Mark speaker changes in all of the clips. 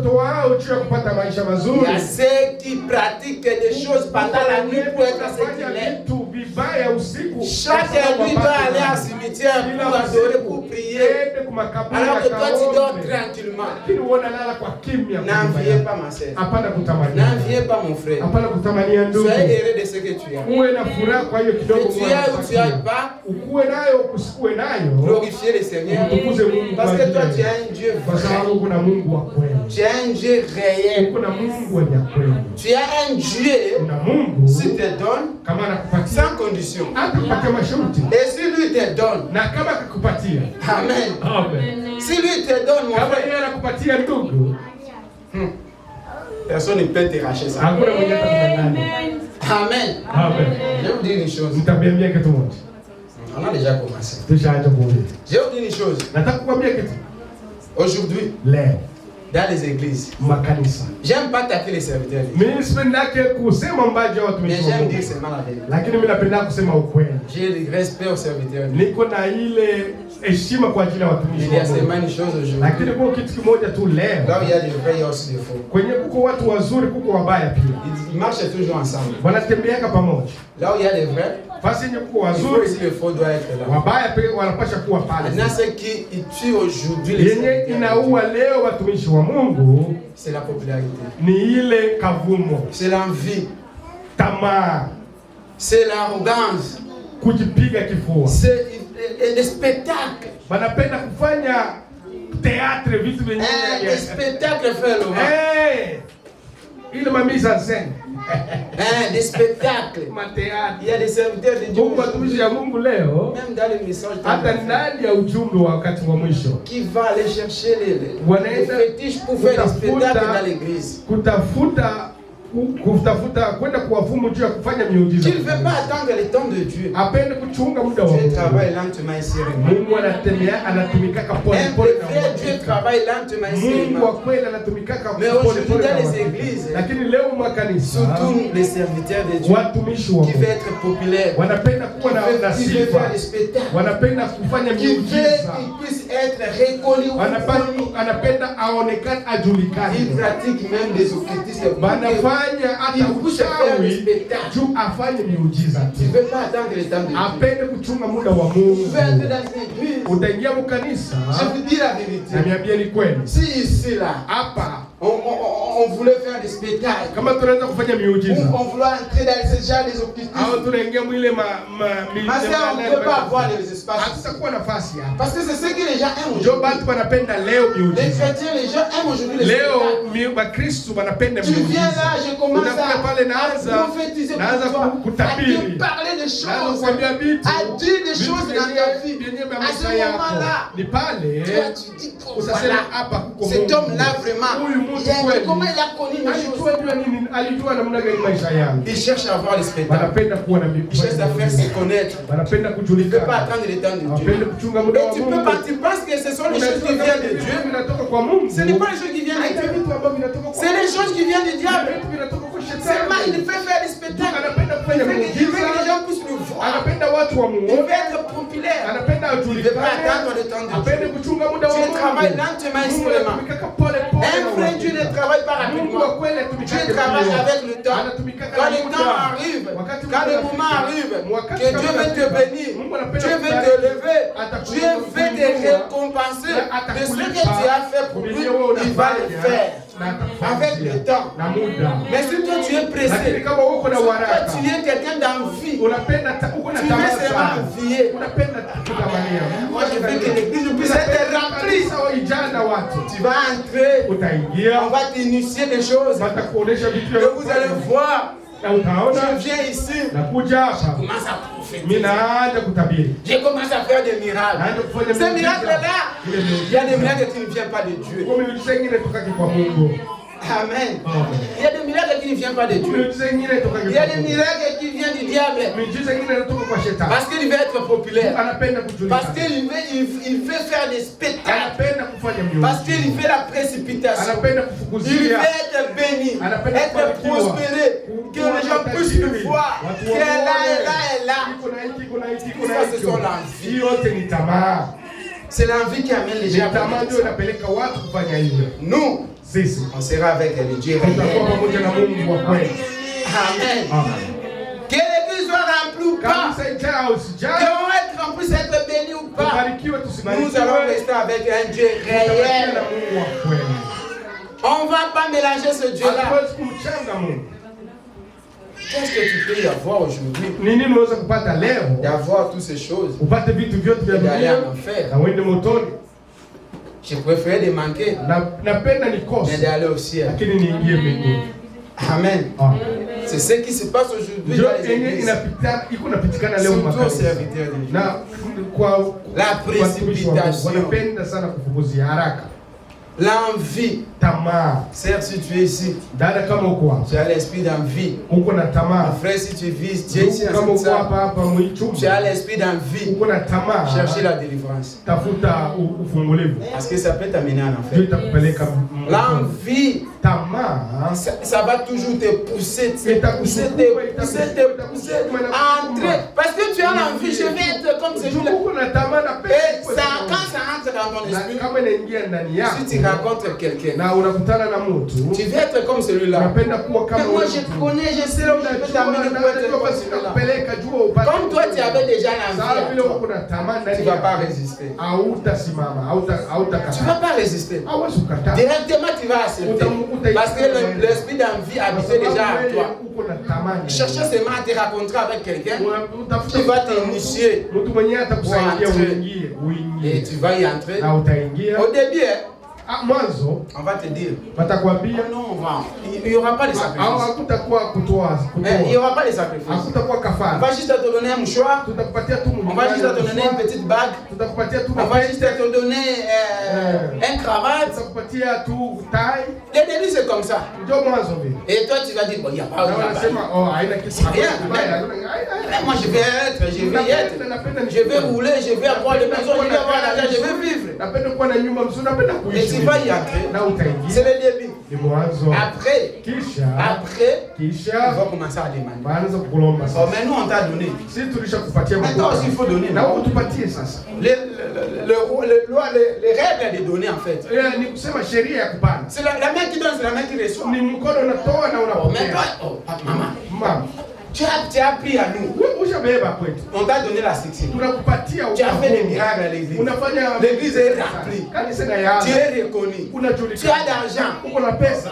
Speaker 1: Il y a ceux qui pratiquent des choses pendant la nuit pour être ce qu'il est. Chaque nuit doit aller à cimetière pour adorer, pour prier. Alors que toi tu dors tranquillement. N'enviez pas ma sœur. N'enviez pas mon frère. Soyez heureux de ce que tu as. Que tu as ou tu n'as pas, glorifiez le Seigneur. Parce que toi tu as un Dieu vrai. Tu as un Dieu réel. Tu as un Dieu qui te donne sans condition. Et si lui te donne, amen. Si lui te donne, mon frère, personne ne peut te racher ça. Amen. Je vais vous dire une chose. On a déjà commencé. Je vais vous dire une chose. Aujourd'hui, dans les églises, j'aime pas attaquer les serviteurs. Mais j'aime dire seulement la vérité. J'ai le respect aux serviteurs. Il y a seulement une chose aujourd'hui. Là où il y a des vrais, il y a aussi des faux. Ils marchent toujours ensemble. Là où il y a des vrais, il faut aussi le faux doit être là. Maintenant, ceux qui tuent aujourd'hui les serviteurs, c'est la popularité. C'est l'envie. C'est l'arrogance. C'est des spectacles. Des spectacles fait le
Speaker 2: il m'a mis en scène.
Speaker 1: Des spectacles. Il y a des serviteurs de Dieu. Même dans les messages qui va aller chercher les fétiches pour faire des spectacles dans l'église. Tu ne veux pas attendre le temps de Dieu. Tu travailles lentement et sérieusement. Dieu travaille lentement et sérieusement. Mais aujourd'hui dans les églises, surtout les serviteurs de Dieu qui veulent être populaires, qui veulent faire des spectacles, qui veulent qu'ils puissent être reconnus, ils pratiquent même des occultistes. Il faut faire des spectacles. Tu ne veux pas attendre le temps de Dieu. Tu veux entrer dans l'église. Je vous dis la vérité. Si ici là, on voulait faire des spectacles, on voulait entrer dans ce genre des occultistes, ma soeur, on ne peut pas avoir les espaces. Parce que c'est ce que les gens aiment aujourd'hui. Les chrétiens, les gens aiment aujourd'hui les spectacles. Tu viens là, je commence à prophétiser pour toi, à te parler de choses, à dire des choses dans ta vie. À ce moment-là, tu dis, voilà, cet homme-là vraiment, comment il a connu les choses. Il cherche à avoir le spectacle. Il cherche à faire se connaître. Il ne peut pas attendre le temps de Dieu. Et tu penses que ce sont les choses qui viennent de Dieu. Ce n'est pas les choses qui viennent de Dieu. C'est les choses qui viennent du diable. Seulement, il fait faire des spectacles. Il veut que les gens puissent le voir. Il veut être populaire. Il ne veut pas attendre le temps de Dieu. Dieu travaille lentement et sûrement. Un vrai Dieu ne travaille pas rapidement. Dieu travaille avec le temps. Quand le temps arrive, quand le moment arrive, que Dieu veut te bénir, Dieu veut te lever, Dieu veut te récompenser de ce que tu as fait pour lui, il va le faire. Avec le temps. Mais si toi tu es pressé, si toi tu es quelqu'un d'envie, tu veux seulement envier. Moi je veux que l'église puisse être remplie. Tu vas entrer, on va t'initier des choses que vous allez voir. Je viens ici, je commence à prophétiser. Je commence à faire des miracles. Ces miracles-là, il y a des miracles qui ne viennent pas de Dieu. Amen. Il y a des miracles qui ne viennent pas de Dieu. Il y a des miracles qui viennent du diable. Parce qu'il veut être populaire. Parce qu'il veut faire des spectacles. Parce qu'il veut la précipitation. Il veut être béni, être prospéré. Que les gens puissent le voir. Que là et là. Ça, c'est son envie. C'est l'envie qui amène les gens. Nous, on sera avec le Dieu réel. Amen. Que l'église soit remplie ou pas, qu'on puisse être béni ou pas, nous allons rester avec un Dieu réel. On ne va pas mélanger ce Dieu-là. Qu'est-ce que tu peux y avoir aujourd'hui? D'avoir toutes ces choses et d'aller en enfer. Je préfère de manquer, mais d'aller au ciel. Amen. C'est ce qui se passe aujourd'hui dans les églises. Surtout aux serviteurs de Dieu. La précipitation. L'envie. Sœur, si tu es ici, tu as l'esprit d'envie. Mon frère, si tu vis, Dieu ici, tu as l'esprit d'envie. Chercher la délivrance. Parce que ça peut t'amener en enfer. L'envie, ça va toujours te pousser, entrer. Parce que tu as l'envie, je vais être comme celui-là. Et ça, quand ça entre dans ton esprit, si tu rencontres quelqu'un, tu veux être comme celui-là. Mais moi je connais, je sais où je peux t'amener pour être comme celui-là. Comme toi tu avais déjà l'envie, tu ne vas pas résister. Tu ne vas pas résister. Directement tu vas accepter. Parce que l'esprit d'envie habitait déjà à toi. Chercher seulement à te rencontrer avec quelqu'un qui va t'initier pour entrer. Et tu vas y entrer. Au début, on va te dire, non, il n'y aura pas de sacrifice. Il n'y aura pas de sacrifice. On va juste te donner un mouchoir. On va juste te donner une petite bague. On va juste te donner un cravate. Le début c'est comme ça. Et toi tu vas dire, bon, il n'y a pas de rien. Moi je vais être, je vais rouler, je vais avoir des maisons, je vais avoir l'argent, je vais vivre. Et tu vas y entrer. C'est le début. Après, il va commencer à demander. Oh, mais nous on t'a donné. Mais toi aussi il faut donner. Les règles de donner en fait. C'est la main qui donne, c'est la main qui reçoit. Mais toi, maman. Tu as pris à nous. On t'a donné la succès. Tu as fait des miracles à l'église. L'église est remplie. Tu es reconnu. Tu as d'argent.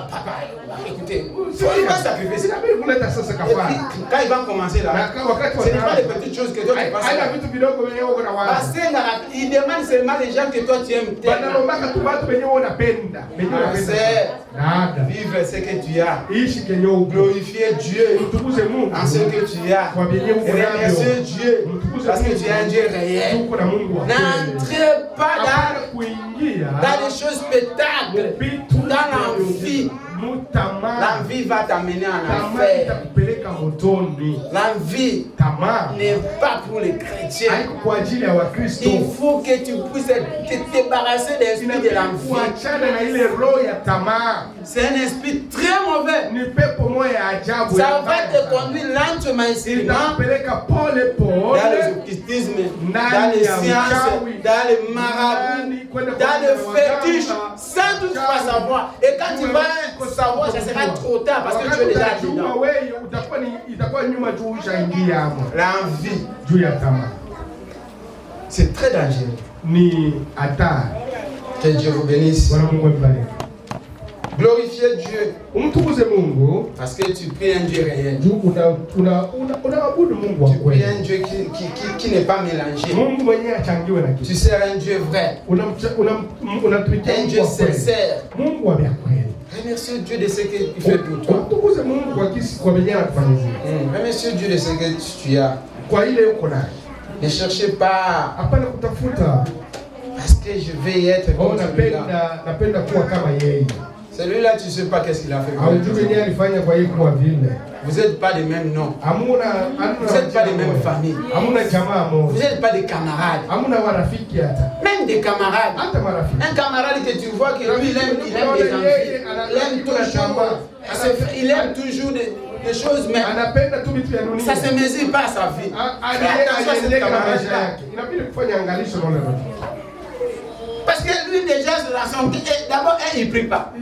Speaker 1: Papa, écoutez, il va sacrifier. Quand il va commencer là, ce n'est pas les petites choses que toi tu passes. Parce qu'il demande seulement les gens que toi tu aimes tellement. Vivre ce que tu as. Glorifier Dieu en ce que tu as. Remercier Dieu parce que tu es un Dieu réel. N'entrez pas dans des choses spectacles, dans l'envie. L'envie va t'amener en enfer. L'envie n'est pas pour les chrétiens. Il faut que tu puisses te débarrasser de l'esprit de l'envie. C'est un esprit très mauvais. Ça va te conduire lentement ici, dans les occultismes, dans les sciences, dans les marabouts, dans les fétiches, sans toutefois savoir. Et quand tu vas savoir, ça sera trop tard parce que tu es déjà dedans. L'envie, c'est très dangereux. Que Dieu vous bénisse. Glorifiez Dieu. Parce que tu pries un Dieu réel. Tu pries un Dieu qui n'est pas mélangé. Tu sers un Dieu vrai. Un Dieu sincère. Remercie Dieu de ce qu'il fait pour toi. Remercie Dieu de ce que tu as. Ne cherchez pas. Parce que je vais être comme celui-là. Celui-là, tu ne sais pas qu'est-ce qu'il a fait. Vous n'êtes pas des mêmes noms. Vous n'êtes pas des mêmes familles. Vous n'êtes pas des camarades. Même des camarades. Un camarade que tu vois que lui, il aime des envies. Il aime toujours des choses, mais ça ne se mesure pas à sa vie. Fais attention à cette camarade-là. Parce que lui déjà c'est la santé. D'abord, il ne prie pas.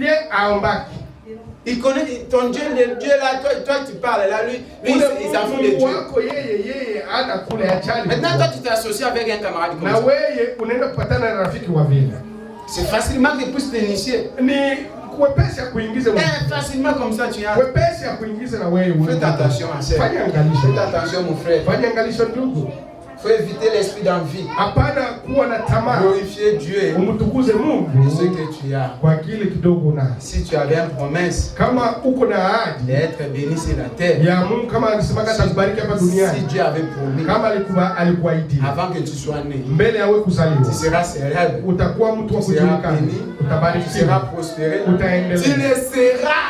Speaker 1: Il connaît ton Dieu, le Dieu là, toi tu parles là, lui il s'en fout de Dieu. Maintenant toi tu t'associes avec un camarade comme ça. C'est facilement qu'il puisse t'initier. Facilement comme ça tu as. Faites attention à ça. Faites attention mon frère. Il faut éviter l'esprit d'envie. Glorifier Dieu et ce que tu as. Si tu avais une promesse d'être béni sur la terre, si Dieu avait promis avant que tu sois né, tu seras célèbre, tu seras béni, tu seras prospéré, tu le seras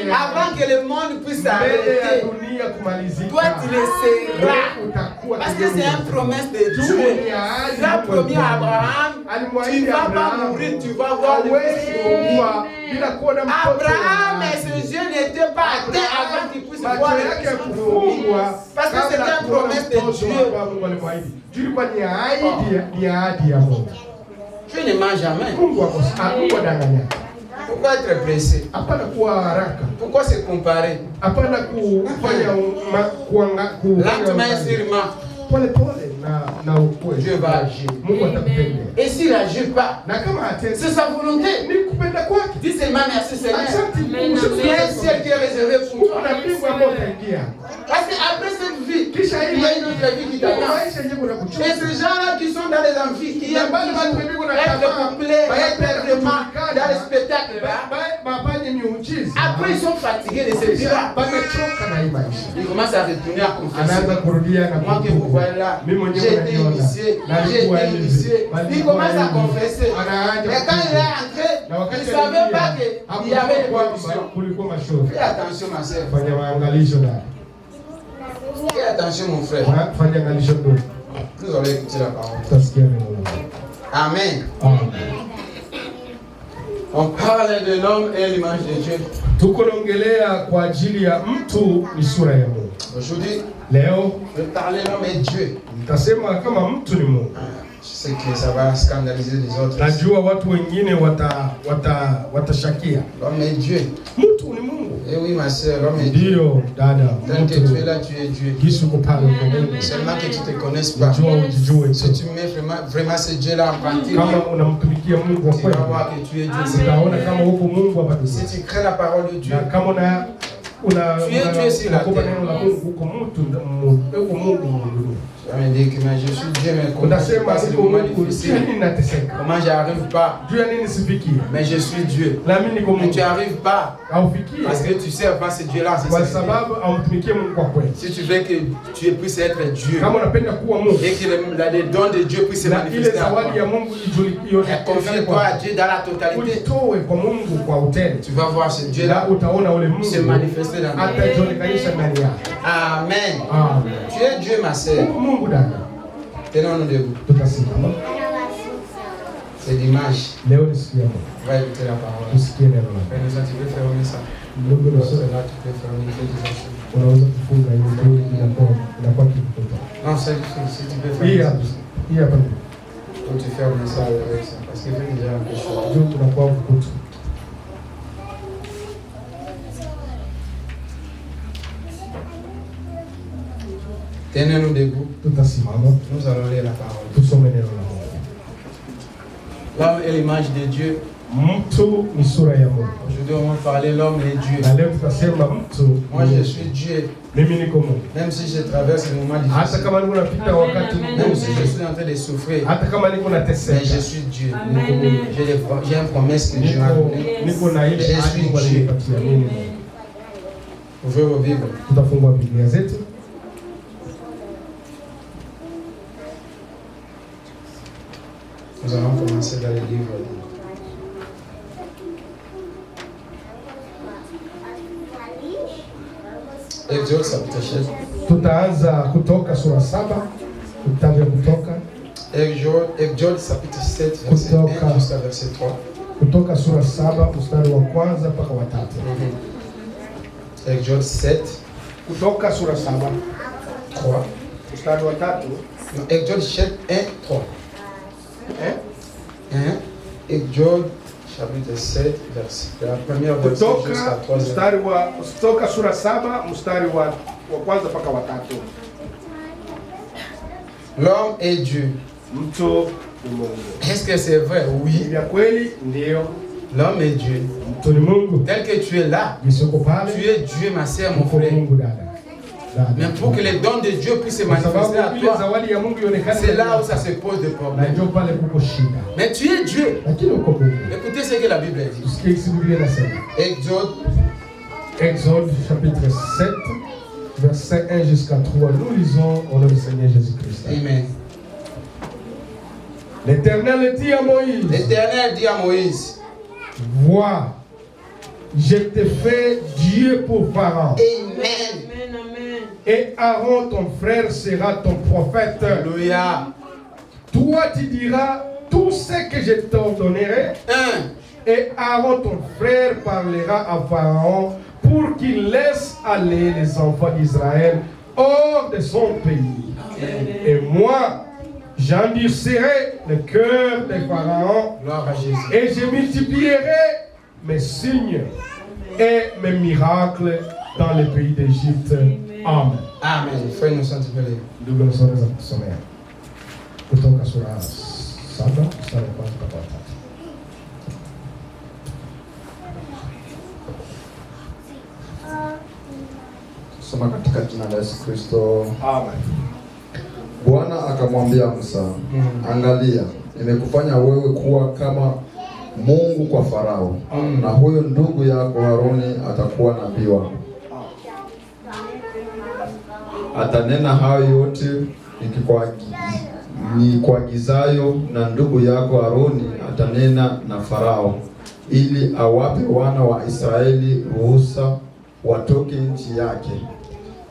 Speaker 1: avant que le monde puisse s'arrêter. Toi tu le seras. Parce que c'est une promesse de Dieu. Il a promis à Abraham, tu ne vas pas mourir, tu vas voir le Fils. Abraham et ce Dieu n'était pas atteint avant qu'il puisse voir le Fils. Parce que c'était une promesse de Dieu. Tu ne manges jamais. Pourquoi être pressé? Pourquoi se comparer? Lentement et sûrement, Dieu va agir. Et s'il n'agit pas, c'est sa volonté. Dis seulement merci Seigneur. Il y a un ciel qui est réservé pour toi. Parce qu'après cette vie, il y a une autre vie qui t'attend. Et ces gens-là qui sont dans les amphis, qui aiment toujours être complets, être vraiment dans les spectacles là, après ils sont fatigués de cette vie-là. Ils commencent à retourner à confesser. Moi que vous voyez là, j'ai été initié. Il commence à confesser. Mais quand il est entré, il ne savait pas qu'il y avait une condition. Fais attention ma soeur. Fais attention mon frère. Nous allons écouter la parole. Amen. On parle de l'homme et l'image de Dieu. Aujourd'hui, je vais parler de l'homme et Dieu. Je sais que ça va scandaliser les autres. L'homme est Dieu. Et oui ma soeur, l'homme est Dieu. Tant que tu es là, tu es Dieu. Seulement que tu ne te connaisses pas. Si tu mets vraiment ce Dieu-là en pratique, tu vas voir que tu es Dieu. Si tu crées la parole de Dieu, tu es Dieu sur la terre. Tu vas me dire que je suis Dieu, mais comment je passe le moment difficile? Comment j'arrive pas? Mais je suis Dieu. Mais tu n'arrives pas parce que tu sais pas ce Dieu-là. Si tu veux que tu puisses être Dieu et que les dons de Dieu puissent se manifester en toi, confie-toi à Dieu dans la totalité. Tu vas voir ce Dieu-là se manifester dans ta vie. Amen. Tu es Dieu, ma sœur. Tenons-nous debout. C'est l'image. On va écouter la parole. Tu peux fermer ça. Là, tu peux fermer. Non, si tu peux fermer ça. Ou tu fermes ça avec ça. Parce qu'il fait déjà un peu chaud. Tenez-nous debout. Nous allons lire la parole. L'homme est l'image de Dieu. Aujourd'hui, on va parler l'homme et Dieu. Moi, je suis Dieu. Même si je traverse le moment difficile, même si je suis en train de souffrir, mais je suis Dieu. J'ai une promesse que Dieu m'a donnée. Je suis Dieu. Ouvrez vos Bibles. Nous allons commencer dans les livres. Exode chapitre 7.
Speaker 2: Tutaanza Kutoka sura 7, kitabu ya Kutoka.
Speaker 1: Exode chapitre 7 verset 1 jusqu'à verset 3.
Speaker 2: Kutoka sura 7 mstari wa kwanza mpaka wa 3.
Speaker 1: Exode 7.
Speaker 2: Kutoka sura 7
Speaker 1: 3
Speaker 2: mstari wa 3.
Speaker 1: Exode 7 1 3. Hein? Exode chapitre 7 verset de la première verset jusqu'à 3.
Speaker 2: Kutoka sura 7 mstari wa kwanza mpaka wa 3.
Speaker 1: L'homme est Dieu. Est-ce que c'est vrai? Oui. L'homme est Dieu. Tel que tu es là, tu es Dieu, ma sœur, mon frère. Mais pour que les dons de Dieu puissent se manifester à toi, c'est là où ça se pose des problèmes. Mais tu es Dieu. Écoutez ce que la Bible dit.
Speaker 2: Exode chapitre 7, verset 1 jusqu'à 3. Nous lisons au nom du Seigneur Jésus-Christ.
Speaker 1: Amen.
Speaker 2: L'Éternel dit à Moïse.
Speaker 1: L'Éternel dit à Moïse.
Speaker 2: Vois, je te fais Dieu pour Pharaon.
Speaker 1: Amen.
Speaker 2: Et Aaron, ton frère, sera ton prophète.
Speaker 1: Alléluia.
Speaker 2: Toi, tu diras tout ce que je t'ordonnerai. Et Aaron, ton frère, parlera à Pharaon pour qu'il laisse aller les enfants d'Israël hors de son pays. Et moi, j'endurcirai le cœur de Pharaon. Et je multiplierai mes signes et mes miracles dans le pays d'Égypte. Amen.
Speaker 1: Amen. Frère, nous sommes appelés.
Speaker 2: Nous sommes appelés. Kutoka sura 7 mstari wa kwanza mpaka wa 3.
Speaker 3: Soma katika jina la Yesu Kristo.
Speaker 2: Amen.
Speaker 3: Bwana akamwambia Musa, angalia, nimekufanya wewe kuwa kama Mungu kwa Farao, na huyo ndugu yako Haruni atakuwa nabii wako. Atanena hayo yote nikuagizayo, na ndugu yako Haruni atanena na Farao, ili awape wana wa Israeli ruhusa watoke nchi yake.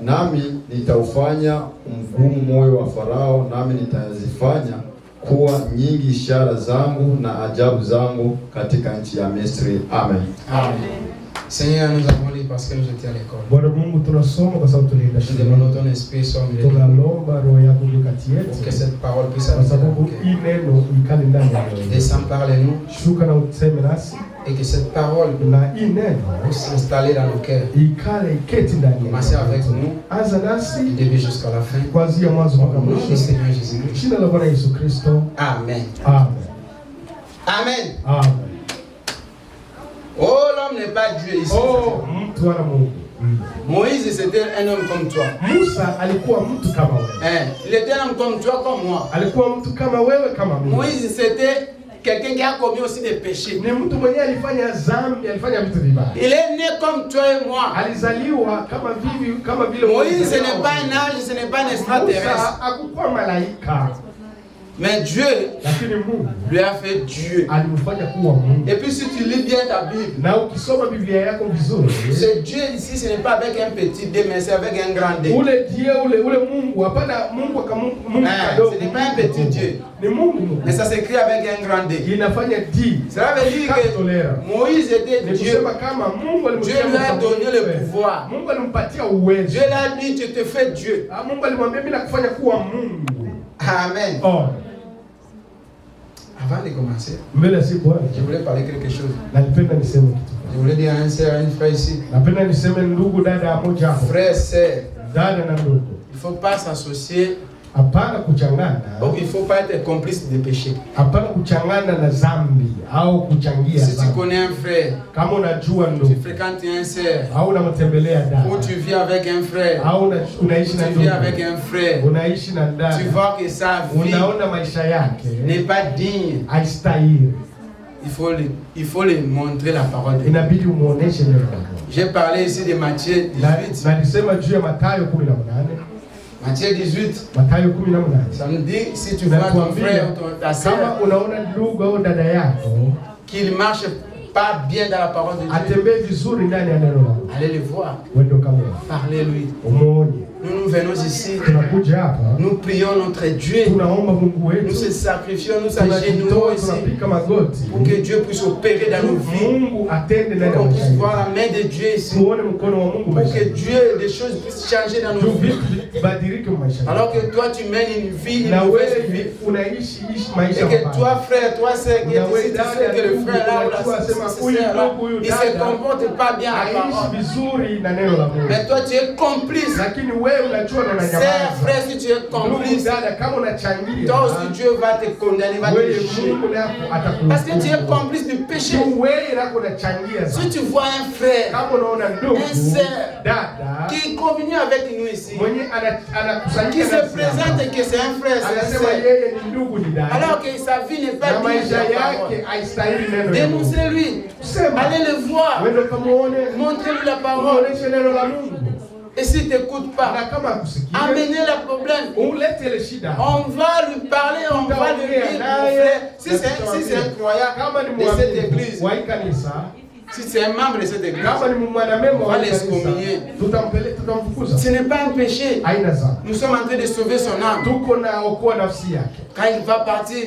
Speaker 3: Nami nitaufanya mgumu moyo wa Farao, nami nitazifanya kuwa nyingi ishara zangu na ajabu zangu katika nchi ya Misri. Amen.
Speaker 1: Amen. Seigneur, nous avons lu parce que nous étions à l'école.
Speaker 2: Bwana Mungu, tunasoma kwa sababu tulienda shule.
Speaker 1: Nous demandons ton esprit sur nous.
Speaker 2: Tunalomba roho yako kati yetu.
Speaker 1: Pour que cette parole puisse
Speaker 2: kwa sababu hii neno ikale ndani ya moyo.
Speaker 1: Descends parle-nous.
Speaker 2: Shuka na useme nasi.
Speaker 1: Et que cette parole
Speaker 2: na hii neno
Speaker 1: puisse s'installer dans nos cœurs.
Speaker 2: Ikale iketi ndani.
Speaker 1: Commencer avec nous.
Speaker 2: Anza nasi.
Speaker 1: Du début jusqu'à la fin.
Speaker 2: Kuanzia mwanzo mpaka mwisho.
Speaker 1: Seigneur Jésus.
Speaker 2: Jina la Bwana Yesu Kristo.
Speaker 1: Amen.
Speaker 2: Amen.
Speaker 1: Amen.
Speaker 2: Amen.
Speaker 1: Oh, l'homme n'est pas Dieu ici.
Speaker 2: Oh, mtu ana Mungu.
Speaker 1: Moïse c'était un homme comme toi.
Speaker 2: Musa alikuwa mtu kama wewe.
Speaker 1: Il était un homme comme toi, comme moi.
Speaker 2: Alikuwa mtu kama wewe kama mimi.
Speaker 1: Moïse c'était quelqu'un qui a commis aussi des péchés.
Speaker 2: Ni mtu mwenye alifanya dhambi, alifanya vitu vibaya.
Speaker 1: Il est né comme toi et moi.
Speaker 2: Alizaliwa kama vile
Speaker 1: Moïse ce n'est pas un ange, ce n'est pas un extraterrestre.
Speaker 2: Musa hakuwa malaika.
Speaker 1: Mais Dieu lui a fait Dieu. Et puis si tu lis bien ta Bible, ce Dieu ici, ce n'est pas avec un petit D, mais c'est avec un grand D. Ce n'est pas un petit Dieu, mais ça s'écrit avec un grand D. Cela veut dire que Moïse était Dieu. Dieu lui a donné le pouvoir. Dieu lui a dit, tu te fais Dieu. Amen. Avant de commencer, je voulais parler quelque chose. Je voulais dire à un frère, à une frère ici. Frère, sœur, il ne faut pas s'associer. Donc il ne faut pas être complice des péchés. Si tu connais un frère, tu fréquentes un sœur, ou tu vis avec un frère, tu vis avec un frère, tu vois que sa vie n'est pas digne. Il faut lui montrer la parole de Dieu. J'ai parlé ici de Matthieu 18. Matthieu 18, ça nous dit, si tu vois ton frère ou ta soeur qu'il ne marche pas bien dans la parole de Dieu, allez le voir, parlez-lui. Nous venons ici. Nous prions notre Dieu. Nous se sacrifions, nous s'agenouillons ici pour que Dieu puisse opérer dans nos vies. Pour qu'on puisse voir la main de Dieu ici. Pour que Dieu, des choses puissent changer dans nos vies. Alors que toi, tu mènes une vie, une mauvaise vie. Et que toi, frère, toi, sœur, qui est ici, tu sais que le frère là, il ne se comporte pas bien à la parole. Mais toi, tu es complice. Sœur, frère, si tu es complice, toi aussi Dieu va te condamner, va te juger. Parce que tu es complice du péché. Si tu vois un frère, un sœur qui est convenu avec nous ici, qui se présente et que c'est un frère, c'est un sœur, alors que sa vie n'est pas digne, dénoncez-lui, allez le voir, montrez-lui la parole. Et s'il ne t'écoute pas, amenez le problème. On va lui parler, on va lui dire. Si c'est un croyant de cette église, si c'est un membre de cette église, on va l'excommunier. Ce n'est pas un péché. Nous sommes en train de sauver son âme. Quand il va partir,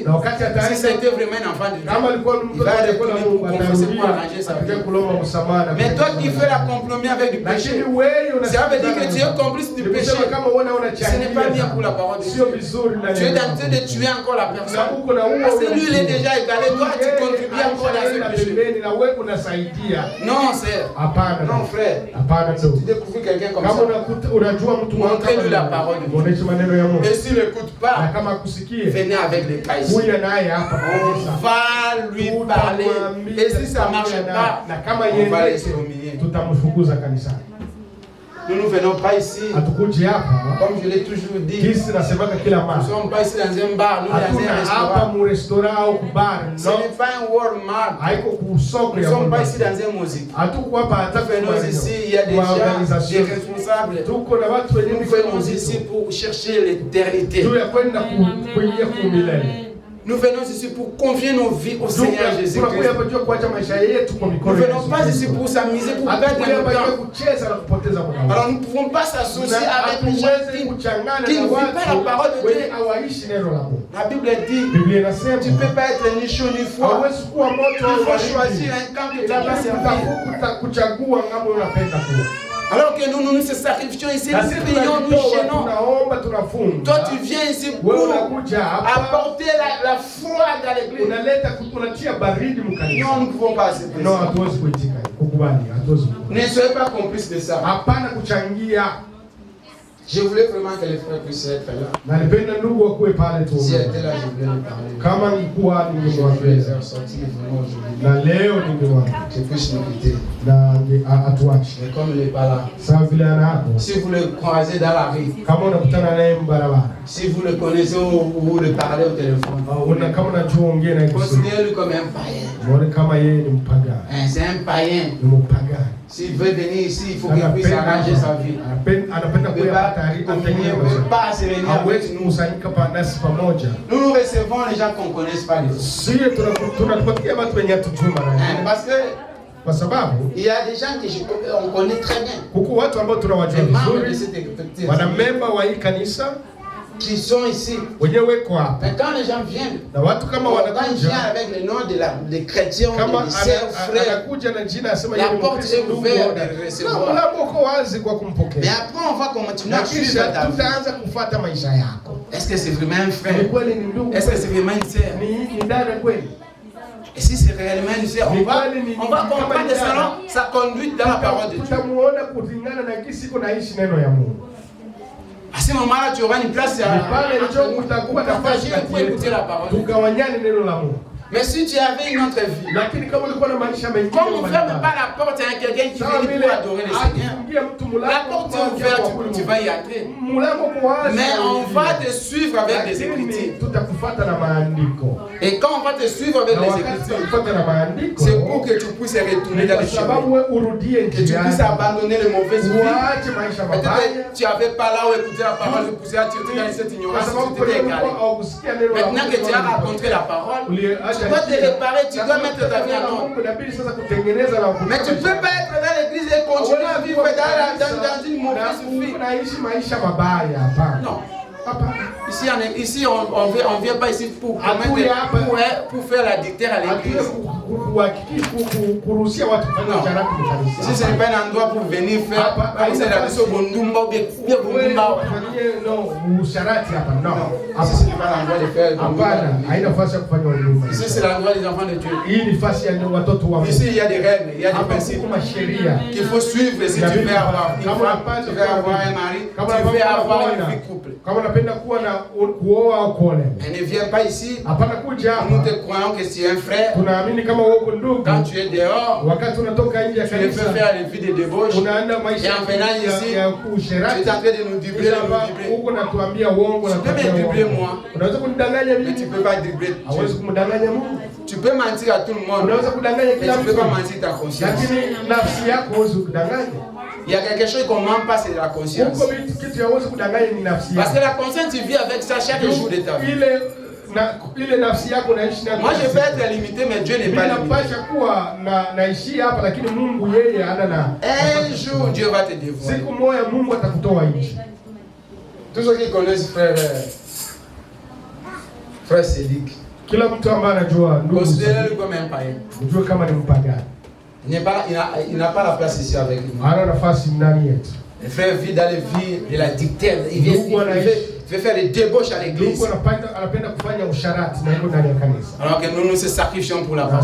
Speaker 1: si c'était vraiment un enfant de Dieu, il va retourner pour confesser, pour arranger sa vie. Mais toi qui fais la compromis avec du péché, ça veut dire que tu es complice du péché. Ce n'est pas bien pour la parole de Dieu. Tu es en train de tuer encore la personne. Parce que lui, il est déjà égalé. Toi, tu contribues encore dans ce péché. Non, sœur. Non, frère. Tu découvres quelqu'un comme ça. Montrez-lui la parole de Dieu. Et s'il n'écoute pas, venez avec les cas ici. On va lui parler. Et si ça ne marche pas, on va l'excommunier. Nous ne venons pas ici, comme je l'ai toujours dit, nous ne sommes pas ici dans un bar, nous dans un restaurant. Ce n'est pas un Walmart. Nous ne sommes pas ici dans un musique. Nous venons ici, il y a des gens, des responsables. Nous venons ici pour chercher l'éternité. Nous venons ici pour confier nos vies au Seigneur Jésus-Christ. Nous ne venons pas ici pour s'amuser, pour perdre notre temps. Alors nous ne pouvons pas s'associer avec les gens qui ne vivent pas la parole de Dieu. La Bible dit, tu ne peux pas être ni chaud ni froid. Il faut choisir un camp que tu vas servir. Alors que nous se sacrifions ici, nous prions, nous gênons. Toi, tu viens ici pour apporter la foi dans l'église. Non, nous ne pouvons pas accepter ça. Ne soyez pas complices de ça. Je voulais vraiment que les frères puissent être là. Si elle était là, je voulais lui parler. Je les ai sortis vraiment aujourd'hui. Je puisse nous quitter. Mais comme il n'est pas là, si vous le croisez dans la rue, si vous le connaissez ou vous le parlez au téléphone, considérez-le comme un païen. C'est un païen. S'il veut venir ici, il faut qu'il puisse arranger sa vie. Il ne veut pas se venir avec nous. Nous recevons les gens qu'on ne connaisse pas. Parce que il y a des gens que on connaît très bien. Les membres de cette église qui sont ici. Mais quand les gens viennent, quand ils viennent avec le nom des chrétiens, des sœurs, frères, la porte est ouverte de recevoir. Mais après, on va continuer à suivre ta vie. Est-ce que c'est vraiment un frère? Est-ce que c'est vraiment une sœur? Et si c'est réellement une sœur, on va comprendre sa conduite dans la parole de Dieu. À ce moment-là, tu auras une place pour partager et pour écouter la parole de Dieu. Mais si tu avais une autre vie, comme on ne ferme pas la porte à quelqu'un qui vient pour adorer le Seigneur, la porte est ouverte, tu vas y entrer. Mais on va te suivre avec les Écritures. Et quand on va te suivre avec les Écritures, c'est pour que tu puisses retourner dans le chemin, que tu puisses abandonner les mauvaises vies. Peut-être tu n'avais pas là où écouter la parole, tu pouvais attirer dans cette ignorance, tu t'étais égaré. Maintenant que tu as rencontré la parole, tu dois te réparer, tu dois mettre ta vie en ordre. Mais tu ne peux pas être dans l'église et continuer à vivre dans une mauvaise vie. Non. Ici, on ne vient pas ici pour faire la dictature à l'église. Si ce n'est pas un endroit pour venir faire, c'est la mission Bondumba ou bien Bondumba. Non. Si ce n'est pas l'endroit de faire ici, c'est l'endroit des enfants de Dieu. Ici, il y a des règles, il y a des principes qu'il faut suivre si tu veux avoir un mari, tu veux avoir une vie couple. Elle ne vient pas ici. Nous te croyons que tu es un frère. Quand tu es dehors, tu peux faire les vies de débauche. Et en venant ici, tu es en train de nous dribbler. Tu peux me dribbler moi, mais tu ne peux pas dribbler Dieu. Tu peux mentir à tout le monde, mais tu ne peux pas mentir ta conscience. Il y a quelque chose qu'on ne ment pas, c'est la conscience. Parce que la conscience, tu vis avec ça chaque jour de ta vie. Moi, je peux être limité, mais Dieu n'est pas limité. Un jour, Dieu va te dévoiler. Tous ceux qui connaissent frère Cédric, considérez-le comme un païen. Il n'a pas la place ici avec nous. Le frère vit dans les vies de la dictature. Il veut faire des débauches à l'église. Alors que nous se sacrifions pour la parole.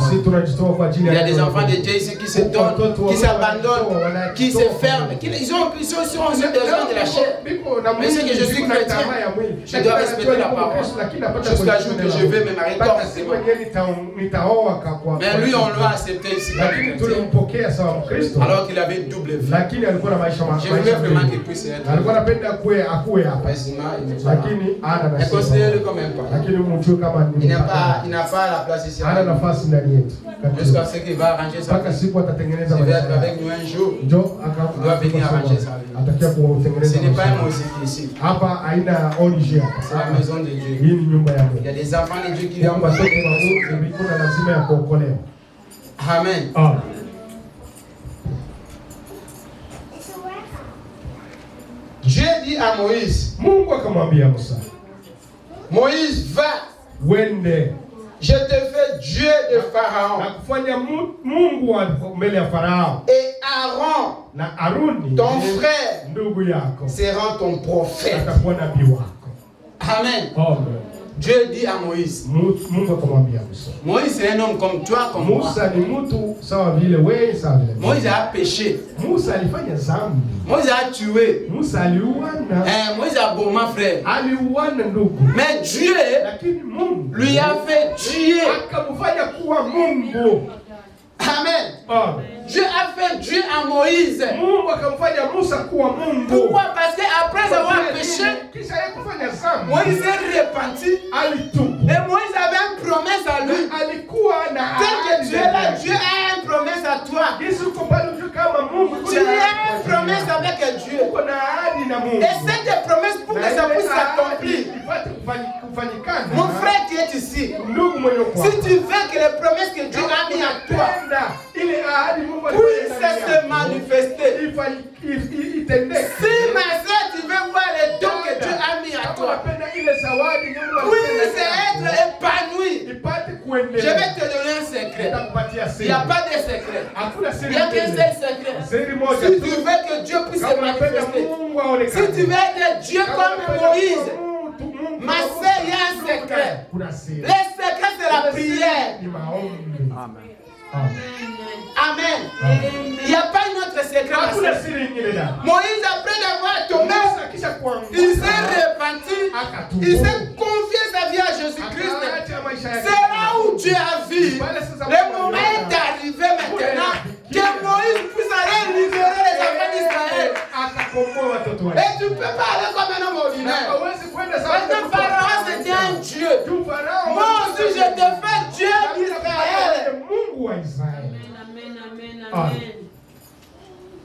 Speaker 1: Il y a des enfants de Dieu ici qui se donnent, qui s'abandonnent, qui se ferment. Ils ont besoin de la chair. Mais c'est que je suis chrétien, je dois respecter la parole. Jusqu'à jour que je vais me marier correctement. Mais lui, on l'a accepté ici. Alors qu'il avait une double vie. Je voulais vraiment qu'il puisse être. Mais considérez-le comme un parent. Il n'a pas la place ici. Jusqu'à ce qu'il va arranger sa vie. Il va être avec nous un jour. Il doit venir arranger sa vie. Ce n'est pas un musique ici. C'est la maison de Dieu. Il y a des enfants de Dieu qui viennent passer. Amen. Dieu dit à Moïse, Moïse va, je te fais Dieu de Pharaon. Et Aaron, ton frère, sera ton prophète. Amen. Dieu dit à Moïse, Moïse est un homme comme toi, comme moi. Moïse a péché. Moïse a tué. Moïse a gommé frère. Mais Dieu lui a fait tuer. Amen. Dieu a fait Dieu à Moïse. Pourquoi? Parce qu'après avoir péché, Moïse s'est repenti. Et Moïse avait une promesse à lui. Tel que Dieu est là, Dieu a une promesse à toi. Tu as une promesse avec Dieu. Et cette promesse, pour que ça puisse s'accomplir, mon frère qui est ici, si tu veux que les promesses que Dieu a mis à toi puissent se manifester, si ma soeur, tu veux voir les dons que Dieu a mis à toi, puissent être épanouis, je vais te donner un secret. Il n'y a pas de secret. Il n'y a qu'un seul secret. Si tu veux que Dieu puisse se manifester, si tu veux être Dieu comme Moïse, ma soeur, il y a un secret. Le secret, c'est la prière. Amen. Il n'y a pas un autre secret. Moïse, après d'avoir tombé, il s'est repenti, il s'est confié sa vie à Jésus-Christ. C'est là où Dieu a vu. Le moment est arrivé maintenant que Moïse puisse aller libérer les enfants d'Israël. Et tu ne peux pas aller comme un homme ordinaire. Parce que Pharaon c'était un Dieu. Moi aussi je te fais Dieu d'Israël.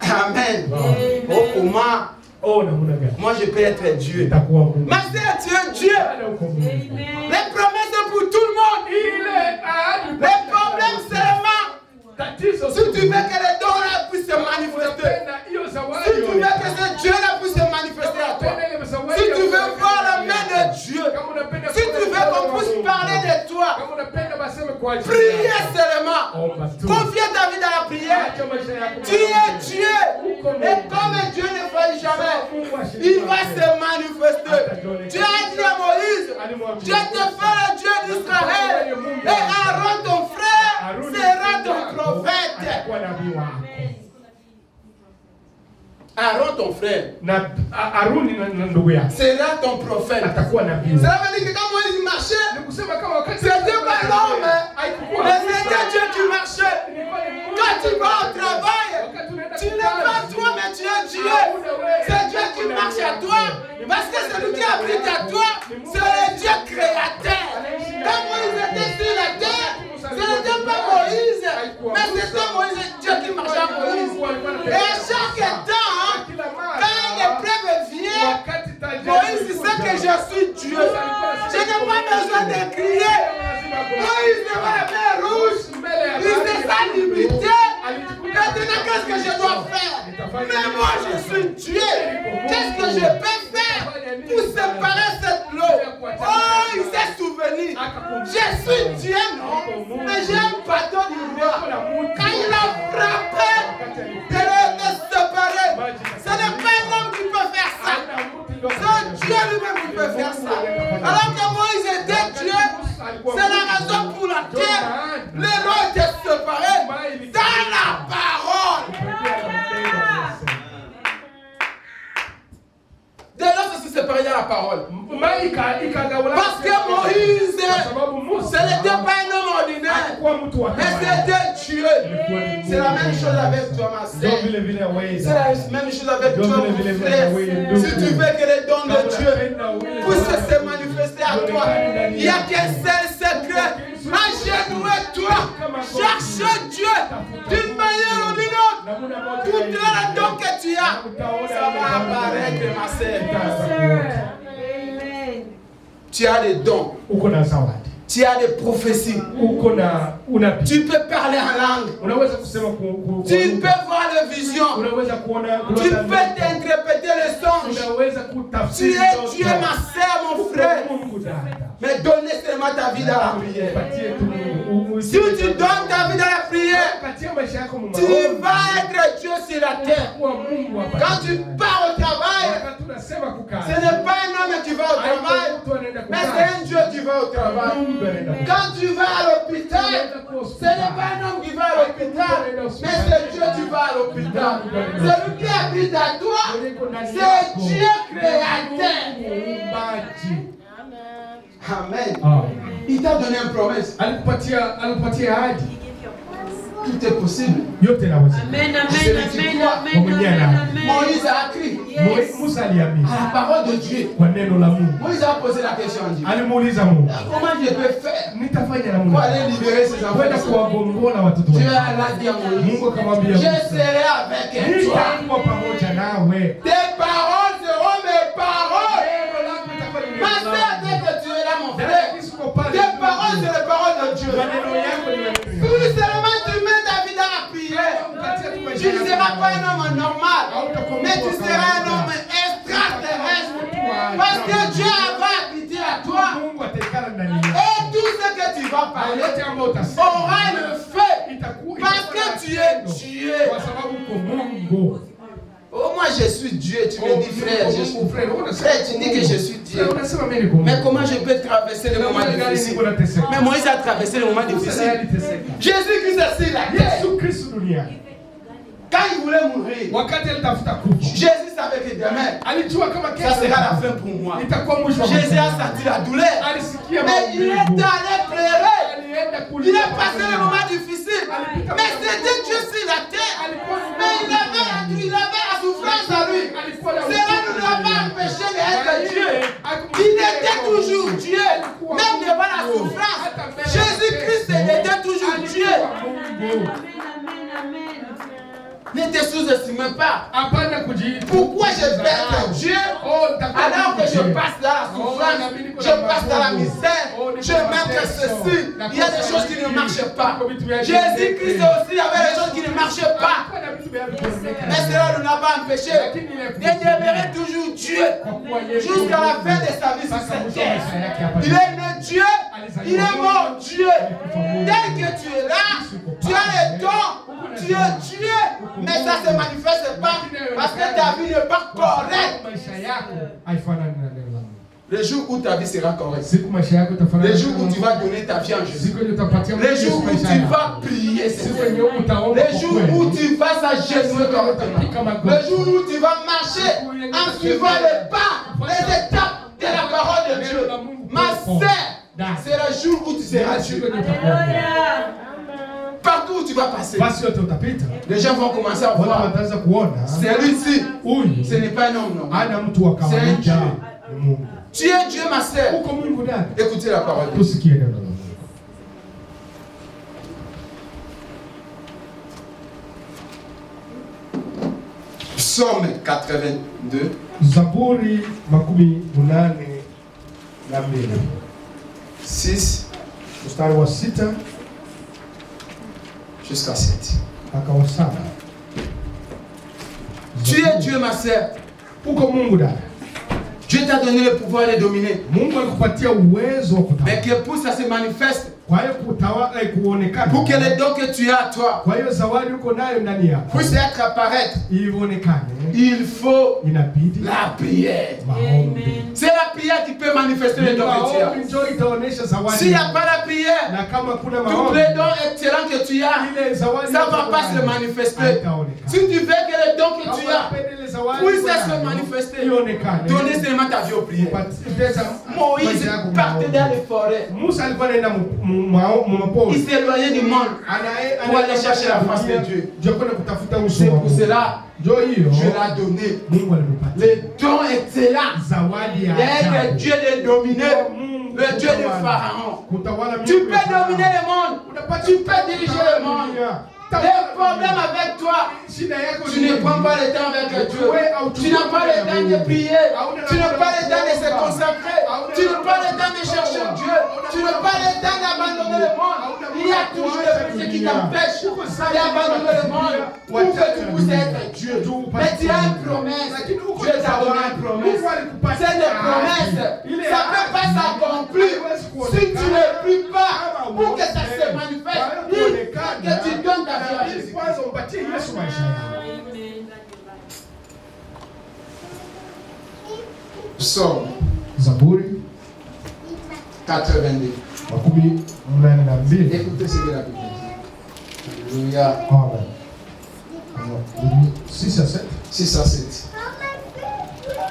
Speaker 1: Amen. Oh, comment? Moi je peux être Dieu. Ma sœur, tu es Dieu. Les promesses pour tout le monde. Les problèmes seulement. Si tu veux que les dons puissent se Tu es Dieu. Et comme Dieu ne faillit jamais, il va se manifester. Dieu a dit à Moïse, je te fais le Dieu d'Israël. Et Aaron, ton frère, sera ton prophète. Aaron, ton frère, sera ton prophète. Cela veut dire que quand Moïse marchait, c'était pas l'homme, mais c'était Dieu qui marchait. Quand tu vas au travail, tu n'es pas toi, mais tu es Dieu. C'est Dieu qui marche à toi, parce que celui qui habite à toi, c'est le Dieu créateur. Quand Moïse était sur la terre, ce n'était pas Moïse, mais c'était Moïse, Dieu qui marchait à Moïse. Et à chaque temps, quand l'épreuve vient, Moïse sait que je suis Dieu. Je n'ai pas besoin de crier. Moïse devant la mer rouge, il se sent limité. Maintenant, qu'est-ce que je dois faire? Mais moi, je suis Dieu. Qu'est-ce que je peux faire pour séparer cette eau? Oh, il s'est souvenu. Je suis Dieu, non? Mais j'ai un bateau du roi. Quand il a frappé, de les séparer. Ce n'est pas un homme qui peut faire ça. C'est Dieu lui-même qui peut faire ça. Alors que Moïse était Dieu, c'est la raison pour laquelle les rois étaient séparés dans la parole. Dès lors, c'est séparé dans la parole. Parce que Moïse, ce n'était pas un homme ordinaire, mais c'était Dieu. C'est la même chose avec toi, ma soeur. C'est la même chose avec toi, mon frère. Si tu veux que les dons de Dieu puissent se manifester à toi, il n'y a qu'un seul secret. Agenouille-toi, cherche Dieu d'une manière ou d'une autre. Tout le don que tu as, ça va apparaître, ma soeur. Tu as des dons. Tu as des prophéties. Tu peux parler en langue. Tu peux voir les visions. Tu peux t'interpréter les songes. Tu es Dieu, ma soeur, mon frère. Mais donnez seulement ta vie dans la prière. Si tu donnes ta vie dans la prière, tu vas être Dieu sur la terre. Quand tu pars au travail, ce n'est pas un homme qui va au travail, mais c'est un Dieu qui va au travail. Quand tu vas à l'hôpital, ce n'est pas un homme qui va à l'hôpital, mais c'est Dieu qui va à l'hôpital. Celui qui habite à toi, c'est Dieu créateur. Amen. Il t'a donné une promesse. Tout est possible.
Speaker 4: Amen,
Speaker 1: Moïse a écrit à la parole de Dieu. Moïse a posé la question à Dieu. Comment je peux faire pour aller libérer ces enfants? Dieu a dit à Moïse, je serai avec toi. Tes paroles seront mes paroles. Ma soeur, dès que tu es là, mon frère, tes paroles, c'est les paroles de Dieu. Si seulement tu mets ta vie dans la prière, tu ne seras pas un homme normal, mais tu seras un homme extraterrestre. Parce que Dieu va habiter à toi. Et tout ce que tu vas parler aura le fait. Parce que tu es Dieu. Oh, moi je suis Dieu, tu me dis frère, je suis frère, tu dis que je suis Dieu. Mais comment je peux traverser les moments difficiles? Mais Moïse a traversé les moments difficiles. Jésus-Christ est sur la terre. Quand il voulait mourir, Jésus savait que demain, ça sera la fin pour moi. Jésus a senti la douleur. Mais il est allé pleurer. Il a passé les moments difficiles. Mais c'était Dieu sur la terre. Mais il avait la souffrance à lui. Cela ne l'a pas empêché d'être Dieu. Il était toujours Dieu. Même devant la souffrance, Jésus-Christ était toujours Dieu. Ne te sous-estime pas. Pourquoi je vais être Dieu alors que je passe dans la souffrance, je passe dans la misère, je m'aime ceci. Il y a des choses qui ne marchent pas. Jésus-Christ aussi avait des choses qui ne marchaient pas. Mais cela ne l'a pas empêché de demeurer toujours Dieu jusqu'à la fin de sa vie sur cette terre. Il est né Dieu, il est mort Dieu. Dès que tu es là, tu as les dons, tu es Dieu, mais ça se manifeste pas parce que ta vie n'est pas correcte. Le jour où ta vie sera correcte, le jour où tu vas donner ta vie en Jésus, le jour où tu vas prier, le jour où tu vas s'agenouiller correctement, le jour où tu vas marcher en suivant les pas, les étapes de la parole de Dieu, ma sœur, c'est le jour où tu seras Dieu. Partout où tu vas passer, les gens vont commencer à voir. Celui-ci, ce n'est pas un homme normal, c'est un Dieu. Tu es Dieu, ma sœur. Écoutez la parole de Dieu. Psaume 82.
Speaker 2: Zaburi makumi munane na mbili.
Speaker 1: 6
Speaker 2: mstari wa 6
Speaker 1: jusqu'à 7.
Speaker 2: Akawasaba.
Speaker 1: Tu es Dieu, ma sœur.
Speaker 2: Uko Mungu dada.
Speaker 1: Dieu t'a donné le pouvoir de dominer. Mais que pour ça se manifeste, pour que les dons que tu as à toi puissent être apparaître, il faut la prière. C'est la prière qui peut manifester les dons que tu as. S'il n'y a pas la prière, tous les dons excellents que tu as, ça ne va pas se manifester. Si tu veux que les dons que tu as puissent se manifester, donnez seulement ta vie aux prières. Moïse partait dans les forêts. Il s'éloignait du monde pour aller chercher la face de Dieu. C'est pour cela Dieu l'a donné les dons excellents. D'être Dieu de dominer, le Dieu de Pharaon. Tu peux dominer le monde, tu peux diriger le monde. Les problèmes avec toi, tu ne prends pas le temps avec Dieu. Tu n'as pas le temps de prier. Tu n'as pas le temps de se consacrer. Tu n'as pas le temps de chercher Dieu. Tu n'as pas le temps d'abandonner le monde. Il y a toujours des péchés qui t'empêchent d'abandonner le monde pour que tu puisses être Dieu. Mais tu as une promesse. Dieu t'a donné une promesse. C'est des promesses. Ça ne peut pas s'accomplir si tu ne pries pas pour que ça se manifeste. Que tu donnes ta vie à Jésus. Psaume
Speaker 2: Zaburi
Speaker 1: 82. Écoutez ce que la Bible dit. Alléluia.
Speaker 2: Amen. 6 à 7.
Speaker 1: 6 à 7.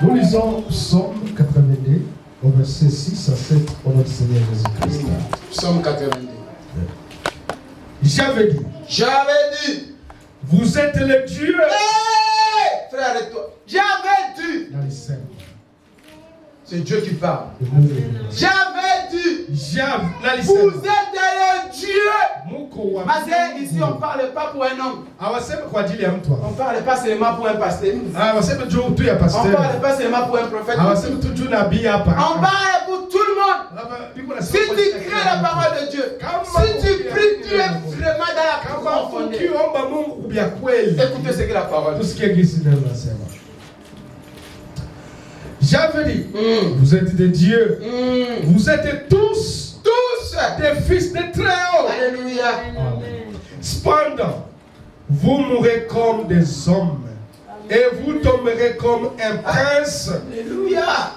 Speaker 2: Nous lisons Psaume 82, au verset 6 à 7, au nom du Seigneur Jésus-Christ.
Speaker 1: Psaume 82.
Speaker 2: J'avais dit, vous êtes le Dieu.
Speaker 1: Hey, frère et toi, j'avais dit. C'est Dieu qui parle. J'avais dit, vous êtes le Dieu. Parce que ici on ne parle pas pour un homme. On ne parle pas seulement pour un pasteur. On ne parle pas seulement pour un prophète. On parle pour tout le monde. Si tu crées la parole de Dieu, si tu pries, tu es vraiment dans la profondeur. Écoutez ce que la parole dit.
Speaker 2: J'avais dit, vous êtes des dieux. Vous êtes tous des fils de Très-Haut.
Speaker 1: Alléluia.
Speaker 2: Cependant, vous mourrez comme des hommes et vous tomberez comme un prince.
Speaker 1: Alléluia.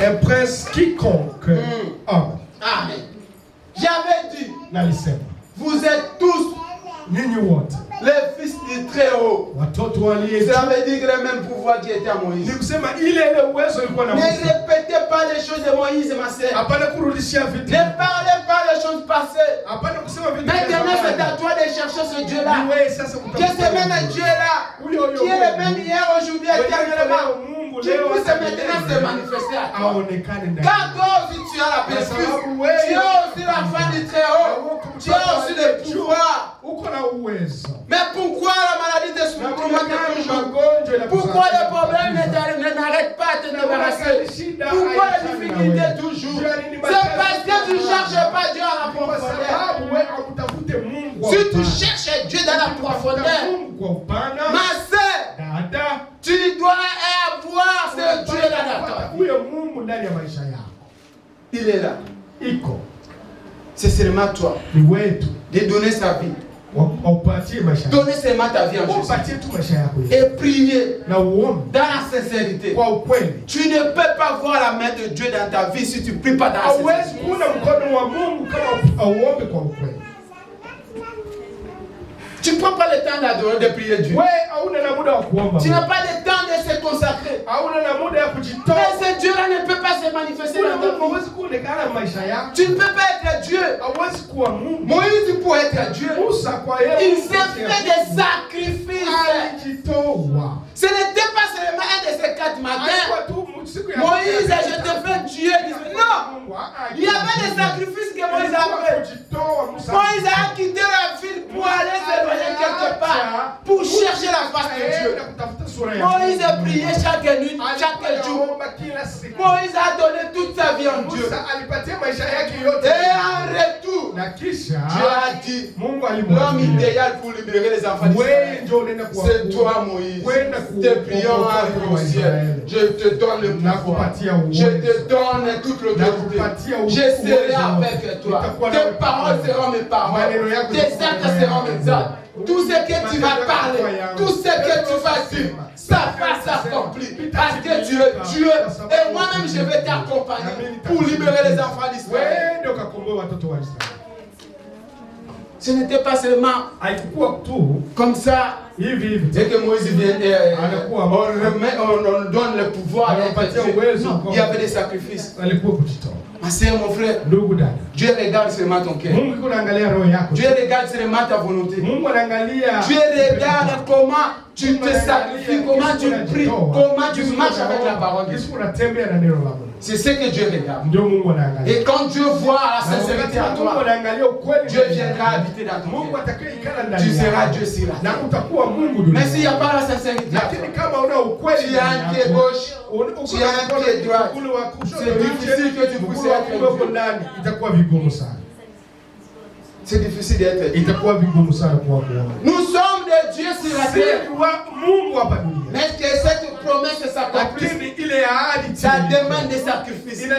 Speaker 2: Un prince quiconque. Amen.
Speaker 1: Amen. J'avais dit, vous êtes tous les fils du Très-Haut. Cela veut dire que le même pouvoir qui était à Moïse. Ne répétez pas les choses de Moïse, ma sœur. Ne parlez pas les choses passées. Maintenant, c'est à toi de chercher ce Dieu-là. Que ce même Dieu-là, qui est le même hier, aujourd'hui, éternellement, qui puisse maintenant se manifester à toi. Car toi aussi, tu as la perspective. Tu as aussi la fin du Très-Haut. Tu as aussi le pouvoir. Mais pourquoi la maladie te souffre toujours? Pourquoi les problèmes n'arrêtent pas de te débarrasser? Pourquoi les difficultés toujours? C'est parce que tu ne cherches pas Dieu à la profondeur. Si tu cherches Dieu dans la profondeur, ma sœur, tu dois avoir ce Dieu-là dans ta vie. Il est là. C'est seulement toi de donner sa vie Donner seulement ta vie en Jésus. Et prier dans la sincérité. Tu ne peux pas voir la main de Dieu dans ta vie si tu ne pries pas dans la sincérité. Tu ne prends pas le temps d'adorer, de prier Dieu. Tu n'as pas le temps de se consacrer. Mais ce Dieu-là ne peut pas se manifester dans ta vie. Tu ne peux pas être Dieu. Moïse, pour être Dieu, il s'est fait des sacrifices. Ce n'était pas seulement un de ces 4 matins. Moïse, je te fais Dieu. Non. Il y avait des sacrifices que Moïse a fait. Moïse a quitté la ville pour aller s'éloigner quelque part, pour chercher la face de Dieu. Moïse a prié chaque nuit, chaque jour. Moïse a donné toute sa vie en Dieu. Et en retour, Dieu a dit, l'homme idéal pour libérer les enfants d'Israël, c'est toi, Moïse. Tes prions arrivent au ciel. Je te donne le pouvoir. Je te donne toute l'autorité. Je serai avec toi. Tes paroles seront mes paroles. Tes actes seront mes actes. Tout ce que tu vas parler, tout ce que tu vas dire, ça va s'accomplir. Parce que tu es Dieu. Et moi-même, je vais t'accompagner pour libérer les enfants d'Israël. Ce n'était pas seulement comme ça. Et que Moïse vient, on donne le pouvoir. Non, il y avait des sacrifices. Ma soeur, mon frère, Dieu regarde seulement ton cœur. Dieu regarde seulement ta volonté. Dieu regarde comment tu te sacrifies, comment tu pries, comment tu marches avec la parole de Dieu. C'est ce que Dieu regarde. Et quand Dieu voit la sincérité à toi, Dieu viendra habiter dans ton cœur. Tu seras Dieu sur la terre. Mais s'il n'y a pas la sincérité, tu as un pied gauche, tu as un pied droit. C'est difficile que tu puisses être Dieu. C'est difficile d'être Dieu. Nous sommes des dieux sur la terre. Mais que cette promesse s'accomplisse, ça demande des sacrifices. Des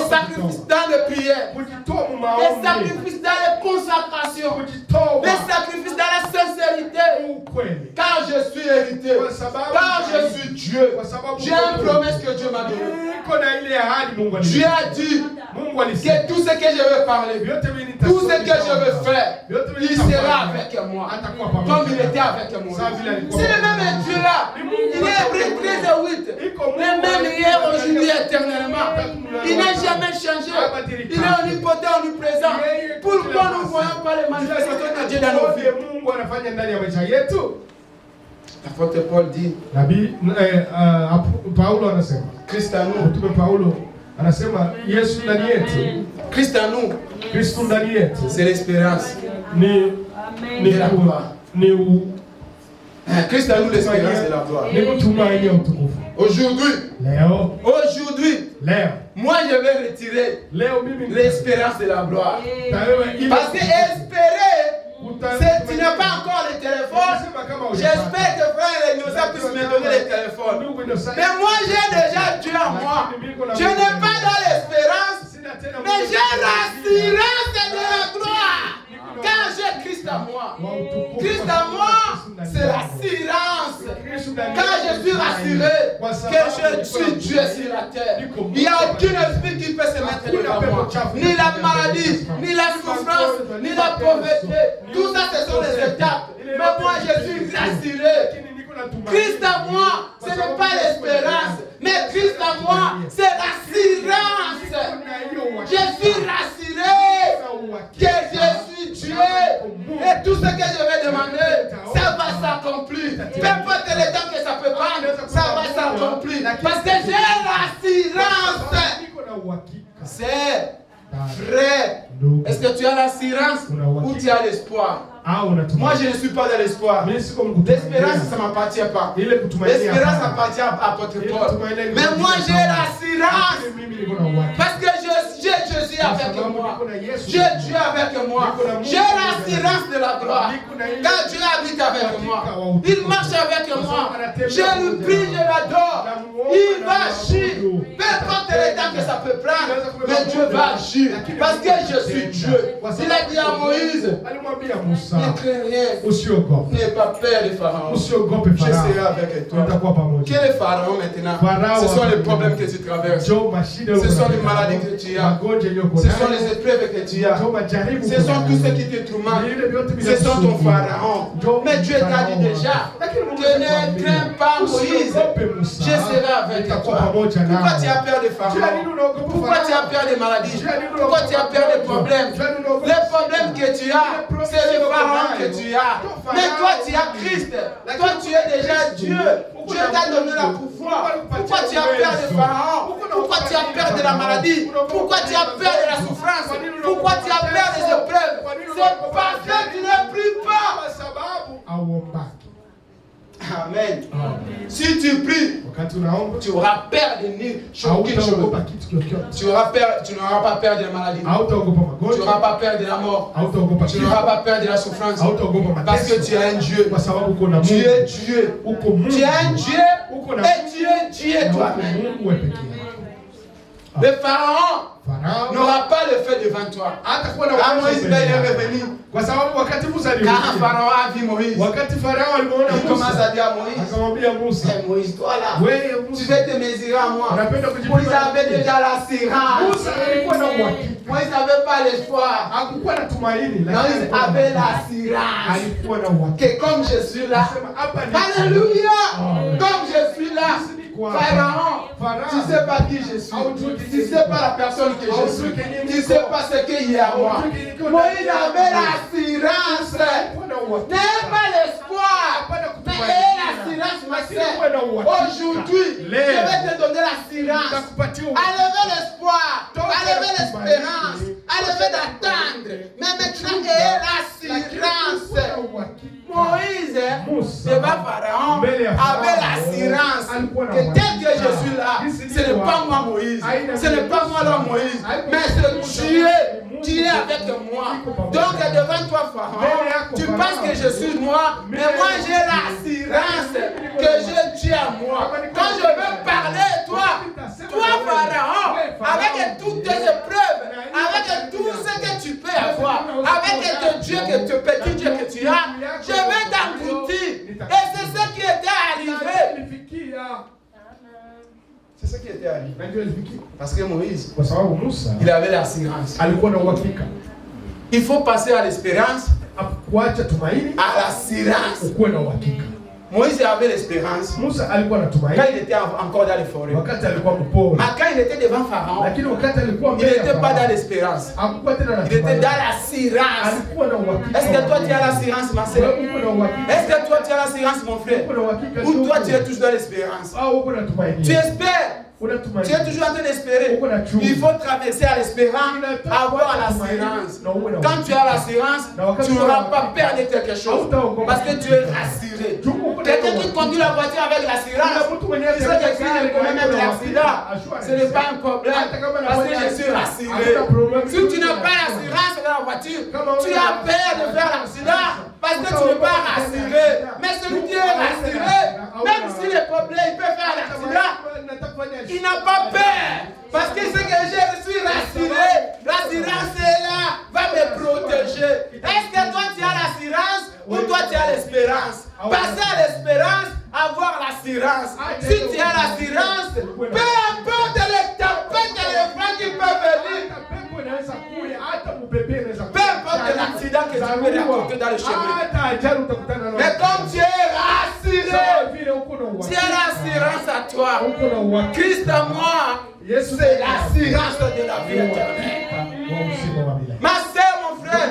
Speaker 1: sacrifices dans les prières. Des sacrifices dans les consagrations. Des sacrifices dans la sincérité. Car je suis hérité. Car je suis Dieu. J'ai une promesse que Dieu m'a donnée. Dieu a dit que tout ce que je veux parler, tout ce que je veux faire, il sera avec moi. Comme il était avec moi. C'est le même Dieu là. Il est Hébreux 13 et 8. Le même hier, aujourd'hui, éternellement. Il n'a jamais changé. Il est omnipotent, omniprésent. Pourquoi nous ne voyons pas les manifestations de Dieu dans nos vies? L'apôtre Paul dit, Christ en nous. Christ en nous, c'est l'espérance de la gloire. Christ en nous, l'espérance de la gloire. Aujourd'hui, moi je vais retirer l'espérance de la gloire. Parce que espérer, tu n'as pas encore le téléphone. J'espère que frère Ignosa puisse me donner le téléphone. Mais moi j'ai déjà Dieu en moi. Je n'ai pas dans l'espérance, mais j'ai l'assurance de la gloire. Car j'ai Christ en moi. Christ en moi, c'est l'assurance. Car je suis rassuré que je suis Dieu sur la terre. Il n'y a aucun esprit qui peut se mettre devant moi. Ni la maladie, ni la souffrance, ni la pauvreté. Tout ça, ce sont les étapes. Mais moi, je suis rassuré. Christ en moi, ce n'est pas l'espérance, mais Christ en moi, c'est l'assurance. Je suis rassuré que je suis Dieu. Et tout ce que je vais demander, ça va s'accomplir. Peu importe le temps que ça peut prendre, ça va s'accomplir. Parce que j'ai l'assurance. C'est vrai. Est-ce que tu as l'assurance ou tu as l'espoir? Moi, je ne suis pas dans l'espoir. L'espérance, ça ne m'appartient pas. L'espérance appartient à votre Paul. Mais moi, j'ai l'assurance. Parce que je suis Jésus avec moi. J'ai Dieu avec moi. J'ai l'assurance de la gloire. Quand Dieu habite avec moi, il marche avec moi. Je lui prie, je l'adore. Il va agir. Peu importe le temps que ça peut prendre, mais Dieu va agir. Parce que je suis Dieu. Il a dit à Moïse, ne crains rien. N'aie pas peur de Pharaon. Je serai avec toi. Quel est Pharaon maintenant? Ce sont les problèmes que tu traverses. Ce sont les maladies que tu as. Ce sont les épreuves que tu as. Ce sont tous ceux qui te tourmentent. Ce sont ton Pharaon. Mais Dieu t'a dit déjà que ne crains pas Moïse. Je serai avec toi. Pourquoi tu as peur de Pharaon? Pourquoi tu as peur des maladies? Pourquoi tu as peur des problèmes? Les problèmes que tu as, c'est le Pharaon que tu as. Mais toi, tu as Christ. Toi, tu es déjà Dieu. Dieu t'a donné la pouvoir. Pourquoi tu as peur de Pharaon? Pourquoi tu as peur de la maladie? Pourquoi tu as peur de la souffrance? Pourquoi tu as peur des épreuves? C'est parce que tu ne pries pas. Amen. Si tu pries, tu auras peur de nuire. Tu n'auras pas peur de la maladie. Tu n'auras pas peur de la mort. Tu n'auras pas peur de la souffrance. Parce que tu es un Dieu. Tu es Dieu. Tu es un Dieu et tu es Dieu toi-même. Le Pharaon n'aura pas le feu devant toi. Moïse il est revenu. Quand Pharaon a vu Moïse, il commence à dire à Moïse, Moïse, toi là, tu veux te mesurer à moi. Moïse avait déjà l'assurance. Moïse n'avait pas l'espoir. Moïse avait l'assurance que comme je suis là, alléluia, comme je suis là, Pharaon, tu ne sais pas qui je suis. Tu ne sais pas la personne que je suis. Tu ne sais pas ce qu'il y a à moi. Moïse avait l'assurance. N'aie pas l'espoir. Mais aie l'assurance, ma soeur. Aujourd'hui, je vais te donner l'assurance. Enlevez l'espoir. Enlevez l'espérance. Enlevez d'attendre. Mais maintenant, aie l'assurance. Moïse, devant Pharaon, avait l'assurance que tel que je suis là, ce n'est pas moi Moïse, ce n'est pas moi l'homme Moïse, mais c'est Dieu qui est avec moi. Donc devant toi Pharaon, tu penses que je suis moi, mais moi j'ai l'assurance que j'ai Dieu à moi. Quand je veux parler, toi Pharaon, avec toutes tes épreuves, avec tout ce que tu peux avoir, avec ton Dieu, ton petit Dieu que tu as, je vais t'engloutir. Et c'est ce qui était arrivé. C'est ce qui était arrivé. Parce que Moïse, il avait l'assurance. Il faut passer à l'espérance, à l'assurance. Moïse avait l'espérance quand il était encore dans les forêts. Mais quand il était devant Pharaon, il n'était pas dans l'espérance. Il était dans l'assurance. Est-ce que toi tu as l'assurance, ma soeur? Est-ce que toi tu as l'assurance, mon frère? Ou toi tu es toujours dans l'espérance? Tu espères. Tu es toujours en train d'espérer. Il faut traverser à l'espérance, avoir l'assurance. Quand tu as l'assurance, tu n'auras pas peur de quelque chose. Parce que tu es rassuré. Quelqu'un qui conduit la voiture avec l'assurance, il sait que s'il est quand même un accident, ce n'est pas un problème. Parce que je suis rassuré. Si tu n'as pas l'assurance de la voiture, tu as peur de faire l'accident. Parce que tu n'es pas rassuré. Mais celui qui est rassuré, même si les problèmes, il peut faire l'accident, il n'a pas peur. Parce qu'il sait que je suis rassuré. L'assurance est là, va me protéger. Est-ce que toi tu as l'assurance ou toi tu as l'espérance? Passer à l'espérance, avoir l'assurance. Si tu as l'assurance, peu importe les tempêtes et les vents qui peuvent venir, peu importe l'accident que tu peux rencontrer dans le chemin. Mais comme tu es rassuré, tu as l'assurance à toi. Christ à moi, c'est l'assurance de la vie éternelle. Ma soeur, mon frère,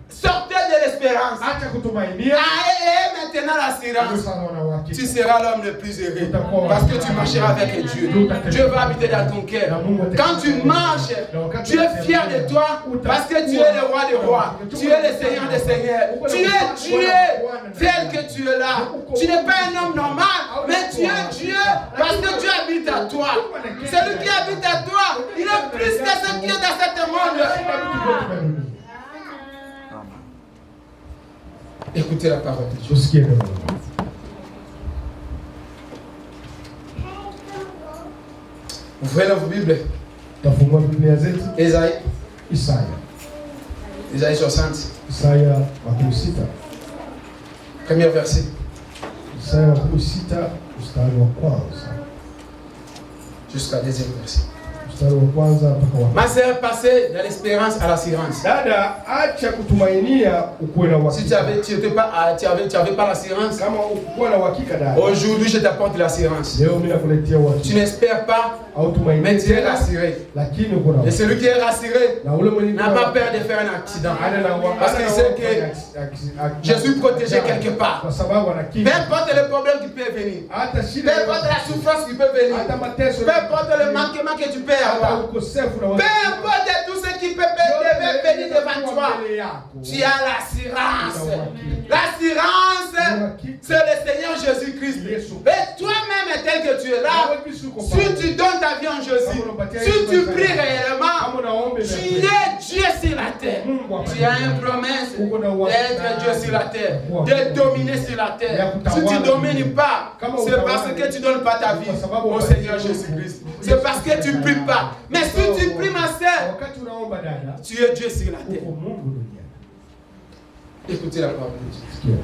Speaker 1: sortez de l'espérance. maintenant l'assurance, tu seras l'homme le plus heureux. Parce que tu marcheras avec Dieu. Dieu va habiter dans ton cœur. Quand tu marches, Dieu est fier de toi parce que tu es le roi des rois. Tu es le Seigneur des seigneurs. Tu es Dieu tel que tu es là. Tu n'es pas un homme normal, mais tu es Dieu parce que Dieu habite à toi. Celui qui habite à toi, il est plus que ce qui est dans ce monde. Écoutez la parole de Dieu. Ouvrez la Bible. Isaïe 60. Premier verset. Jusqu'à deuxième verset. Ma sœur, passez de l'espérance à l'assurance. Si tu n'avais pas l'assurance, aujourd'hui je t'apporte l'assurance. Tu n'espères pas, mais tu es rassuré. Et celui qui est rassuré n'a pas peur de faire un accident. Parce qu'il sait que je suis protégé quelque part. Peu importe le problème qui peut venir, peu importe la souffrance qui peut venir, peu importe le manquement que tu peux avoir, peu importe tout ce qui peut venir devant toi, tu as l'assurance. L'assurance, c'est le Seigneur Jésus-Christ. Et toi-même, tel que tu es là, si tu donnes ta vie en Jésus, si tu pries réellement, tu es Dieu sur la terre. Tu as une promesse d'être Dieu sur la terre, de dominer sur la terre. Si tu ne domines pas, c'est parce que tu ne donnes pas ta vie au Seigneur Jésus-Christ. C'est parce que tu ne pries pas. Mais si tu pries, ma sœur, tu es Dieu sur la terre. Écoutez la parole de Dieu.